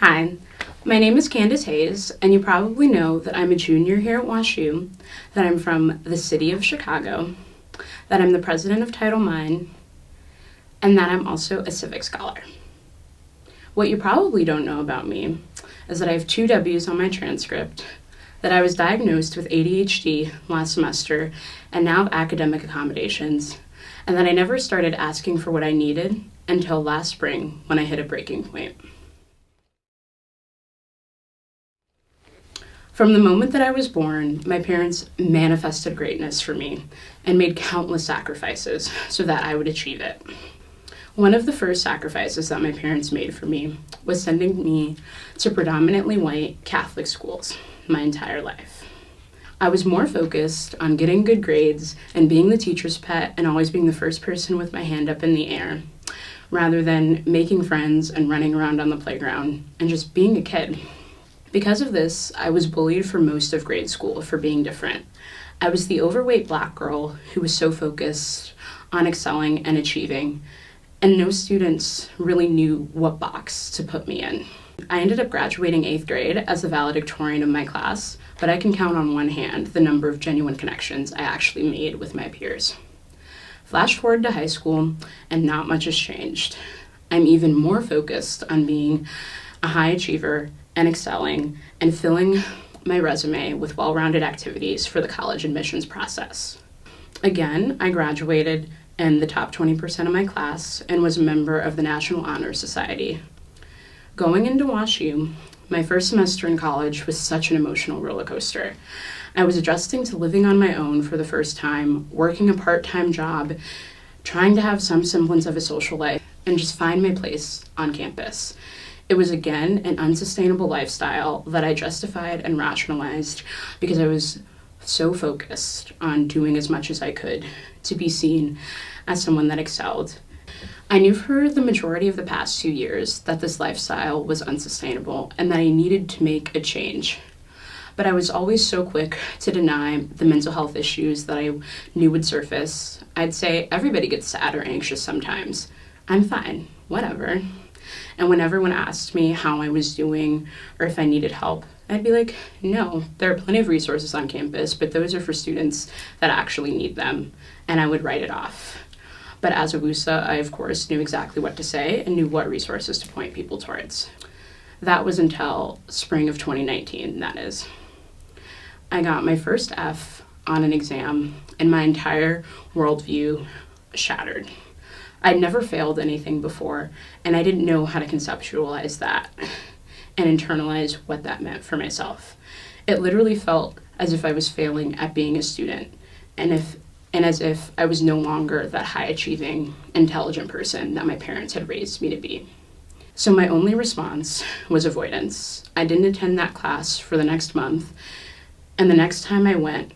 Hi, my name is Candace Hayes, and you probably know that I'm a junior here at WashU, that I'm from the city of Chicago, that I'm the president of Title IX, and that I'm also a civic scholar. What you probably don't know about me is that I have 2 W's on my transcript, that I was diagnosed with ADHD last semester and now have academic accommodations, and that I never started asking for what I needed until last spring when I hit a breaking point. From the moment that I was born, my parents manifested greatness for me and made countless sacrifices so that I would achieve it. One of the first sacrifices that my parents made for me was sending me to predominantly white Catholic schools my entire life. I was more focused on getting good grades and being the teacher's pet and always being the first person with my hand up in the air, rather than making friends and running around on the playground and just being a kid. Because of this, I was bullied for most of grade school for being different. I was the overweight Black girl who was so focused on excelling and achieving, and no students really knew what box to put me in. I ended up graduating 8th grade as the valedictorian of my class, but I can count on one hand the number of genuine connections I actually made with my peers. Flash forward to high school, and not much has changed. I'm even more focused on being a high achiever and excelling and filling my resume with well-rounded activities for the college admissions process. Again, I graduated in the top 20% of my class and was a member of the National Honor Society. Going into WashU, my first semester in college was such an emotional roller coaster. I was adjusting to living on my own for the first time, working a part-time job, trying to have some semblance of a social life, and just find my place on campus. It was again an unsustainable lifestyle that I justified and rationalized because I was so focused on doing as much as I could to be seen as someone that excelled. I knew for the majority of the past 2 years that this lifestyle was unsustainable and that I needed to make a change. But I was always so quick to deny the mental health issues that I knew would surface. I'd say everybody gets sad or anxious sometimes. I'm fine, whatever. And when everyone asked me how I was doing or if I needed help, I'd be like, no, there are plenty of resources on campus, but those are for students that actually need them, and I would write it off. But as a WUSA, I of course knew exactly what to say and knew what resources to point people towards. That was until spring of 2019, that is. I got my first F on an exam, and my entire worldview shattered. I'd never failed anything before, and I didn't know how to conceptualize that and internalize what that meant for myself. It literally felt as if I was failing at being a student, and as if I was no longer that high-achieving, intelligent person that my parents had raised me to be. So my only response was avoidance. I didn't attend that class for the next month, and the next time I went,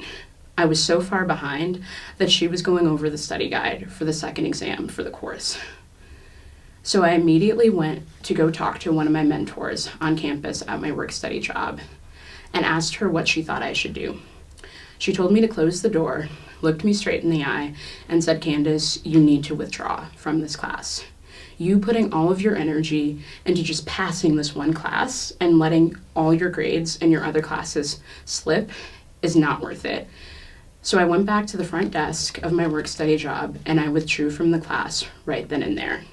I was so far behind that she was going over the study guide for the second exam for the course. So I immediately went to go talk to one of my mentors on campus at my work-study job and asked her what she thought I should do. She told me to close the door, looked me straight in the eye, and said, "Candace, you need to withdraw from this class. You putting all of your energy into just passing this one class and letting all your grades and your other classes slip is not worth it." So I went back to the front desk of my work-study job and I withdrew from the class right then and there.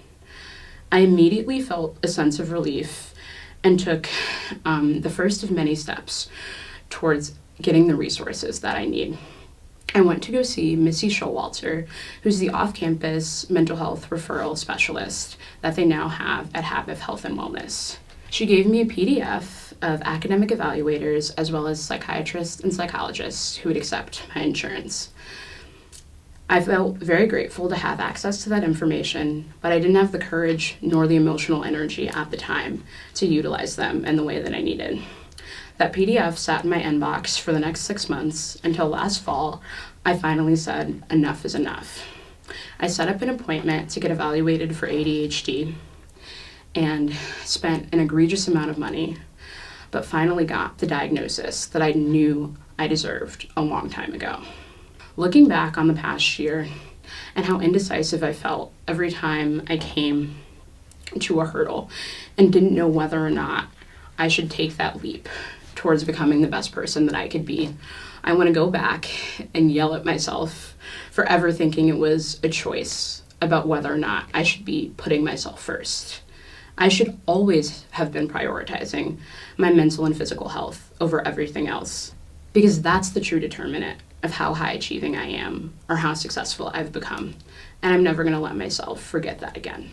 I immediately felt a sense of relief and took the first of many steps towards getting the resources that I need. I went to go see Missy Showalter, who's the off-campus mental health referral specialist that they now have at Habif Health and Wellness. She gave me a PDF of academic evaluators as well as psychiatrists and psychologists who would accept my insurance. I felt very grateful to have access to that information, but I didn't have the courage nor the emotional energy at the time to utilize them in the way that I needed. That PDF sat in my inbox for the next 6 months until last fall, I finally said, enough is enough. I set up an appointment to get evaluated for ADHD and spent an egregious amount of money, but finally got the diagnosis that I knew I deserved a long time ago. Looking back on the past year and how indecisive I felt every time I came to a hurdle and didn't know whether or not I should take that leap towards becoming the best person that I could be. I want to go back and yell at myself for ever thinking it was a choice about whether or not I should be putting myself first. I should always have been prioritizing my mental and physical health over everything else, because that's the true determinant of how high achieving I am or how successful I've become. And I'm never going to let myself forget that again.